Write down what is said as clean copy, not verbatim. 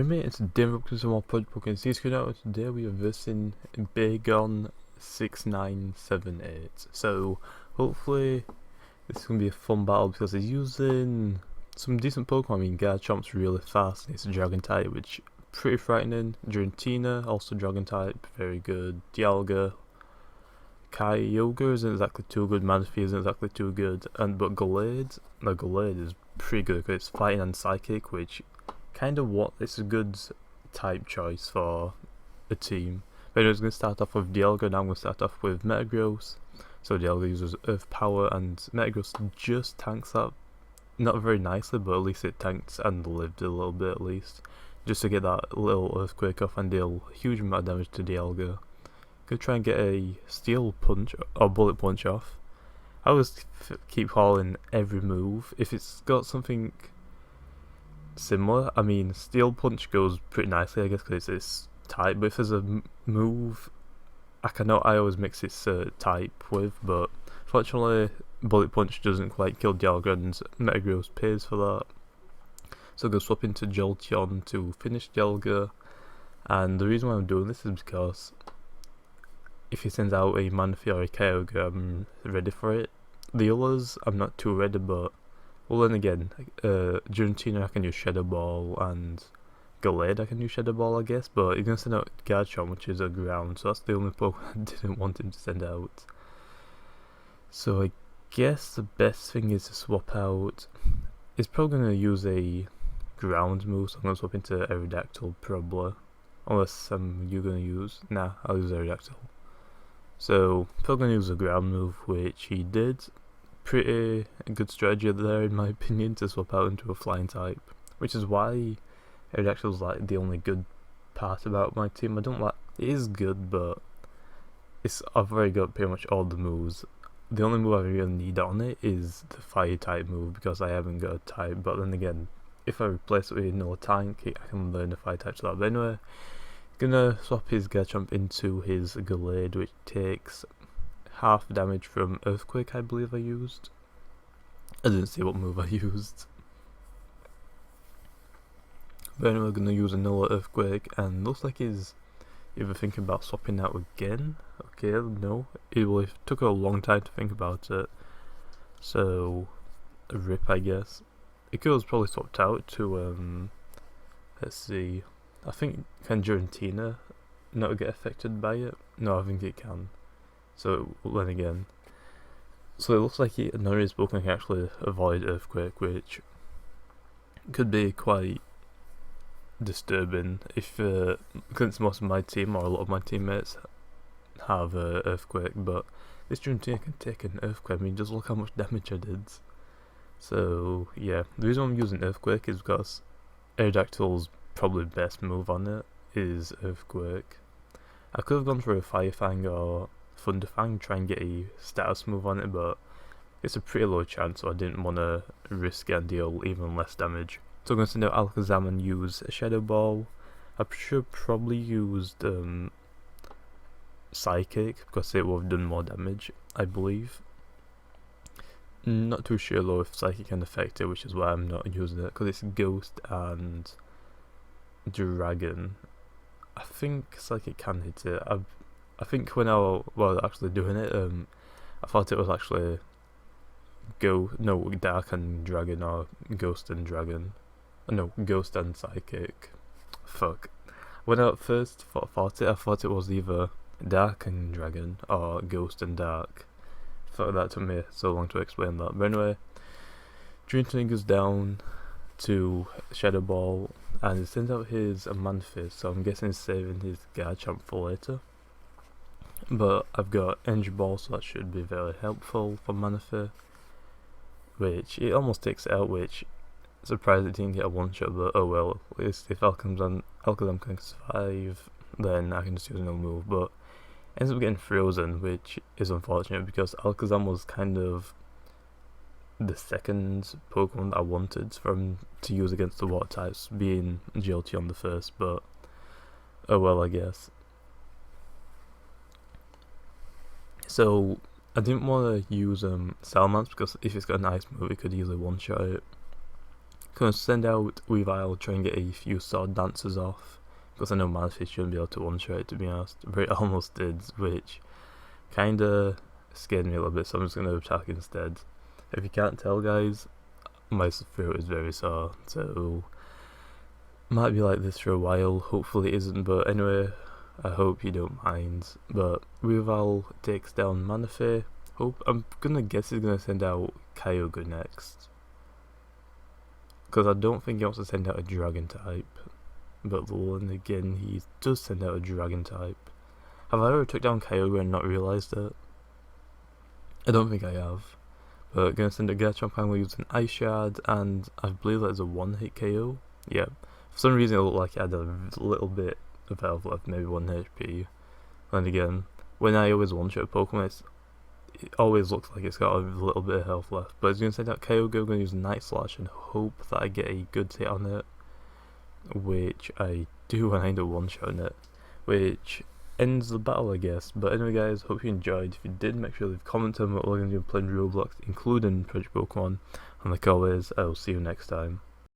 JamiyJamie, it's Denver to some more Project Pokemon Screen out. Today we are versing bagon6978. So hopefully this is gonna be a fun battle because he's using some decent Pokemon. I mean, Garchomp's really fast and it's a Dragon type, which pretty frightening. Giratina, also Dragon type, very good. Dialga, Kyogre isn't exactly too good. Manaphy isn't exactly too good. But Gallade is pretty good because it's fighting and psychic, which it's a good type choice for a team. But anyway, I'm going to start off with Dialga. Now I'm going to start off with Metagross. So Dialga uses Earth Power, and Metagross just tanks that, not very nicely, but at least it tanked and lived a little bit at least, just to get that little Earthquake off and deal a huge amount of damage to Dialga. Gonna try and get a Steel Punch or Bullet Punch off. I always keep calling every move if it's got something similar. I mean, Steel Punch goes pretty nicely, I guess, because it's type. But if there's a move, I always mix its type with. But fortunately, Bullet Punch doesn't quite kill Dialga, and Metagross pays for that. So I'm gonna swap into Jolteon to finish Dialga. And the reason why I'm doing this is because if he sends out a Manaphy or a Kyogre, I'm ready for it. The others, I'm not too ready, but well, then again, Giratina I can use Shadow Ball, and Gallade I can use Shadow Ball, I guess, but he's going to send out Garchomp, which is a ground, so that's the only Pokemon I didn't want him to send out. So I guess the best thing is to swap out. He's probably going to use a ground move, so I'm going to swap into Aerodactyl, probably. Unless you're going to use. Nah, I'll use Aerodactyl. So, probably going to use a ground move, which he did. Pretty good strategy there, in my opinion, to swap out into a flying type, which is why Aerodactyl is like the only good part about my team. It is good, but I've already got pretty much all the moves. The only move I really need on it is the fire type move, because I haven't got a type. But then again, if I replace it with another tank, I can learn the fire type to that. But anyway, gonna swap his Garchomp into his Gallade, which takes half damage from Earthquake, I believe I used. I didn't see what move I used. But anyway, we're gonna use another Earthquake, and looks like he's either thinking about swapping out again. Okay, no. It took a long time to think about it. So, a rip, I guess. It could have probably swapped out to, let's see. I think, can Giratina not get affected by it? No, I think it can. So then again, so it looks like none of his Pokemon can actually avoid Earthquake, which could be quite disturbing if since most of my team or a lot of my teammates have Earthquake, but this Giratina can take an Earthquake. I mean, just look how much damage I did. So yeah, the reason I'm using Earthquake is because Aerodactyl's probably best move on it is Earthquake. I could have gone for a Fire Fang or Thunder Fang, try and get a status move on it, but it's a pretty low chance, so I didn't want to risk it and deal even less damage. So I'm going to send out Alakazam and use a Shadow Ball. I should probably used Psychic, because it would have done more damage, I believe. Not too sure though if Psychic can affect it, which is why I'm not using it, because it's Ghost and Dragon. I think Psychic can hit it. I think when I was actually doing it, I thought it was actually Dark and Dragon, or Ghost and Dragon. No, Ghost and Psychic. Fuck. When I first thought it, I thought it was either Dark and Dragon or Ghost and Dark. I thought that took me so long to explain that. But anyway, Giratina goes down to Shadow Ball, and he sends out his Manaphy, so I'm guessing he's saving his Garchomp for later. But I've got Energy Ball, so that should be very helpful for Manaphy, which it almost takes it out, which surprised it didn't get a one-shot, but oh well. At least if Alakazam can survive, then I can just use another move. But ends up getting frozen, which is unfortunate because Alakazam was kind of the second Pokemon that I wanted to use against the water types, being Jolteon the first, but oh well, I guess. So I didn't want to use Salamence, because if it's got an ice move it could easily one-shot it. gonna send out Weavile, try and get a few sword dancers off, because I know Manaphy shouldn't be able to one-shot it, to be honest, but it almost did, which kinda scared me a little bit, so I'm just gonna attack instead. If you can't tell, guys, my throat is very sore, so might be like this for a while. Hopefully it isn't, but anyway, I hope you don't mind. But Weavile takes down Manaphy. I'm gonna guess he's gonna send out Kyogre next, because I don't think he wants to send out a dragon type. But then again, he does send out a dragon type. Have I ever took down Kyogre and not realised it? I don't think I have. But gonna send a Garchomp Angle using Ice Shard, and I believe that's a one-hit KO. Yeah. For some reason it looked like it had a little bit of health left, maybe 1 HP. And again, when I always one-shot a Pokemon, it always looks like it's got a little bit of health left. But it's gonna send out Kyogre, I'm gonna use Night Slash and hope that I get a good hit on it. Which I do when I end up one-shotting it. Which ends the battle, I guess. But anyway, guys, hope you enjoyed. If you did, make sure to leave a comment on what we're going to do playing Roblox, including Project Pokemon. And like always, I will see you next time.